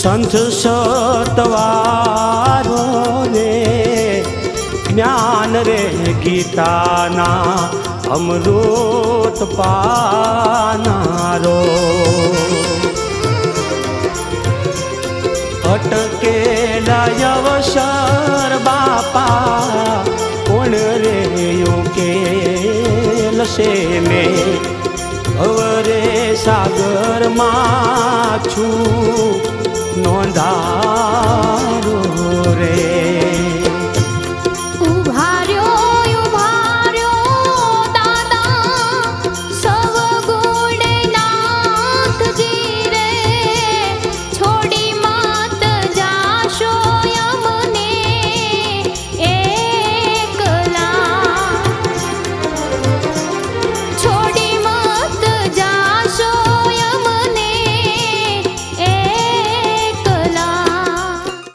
સંત સતવારો રે જ્ઞાન રે ગીતાના અમૃત પાનારો અટકેલા અવસર બાપા કોણ રે ઉકેલશે ને અવરે સાગરમાં છું નોંધારો રે।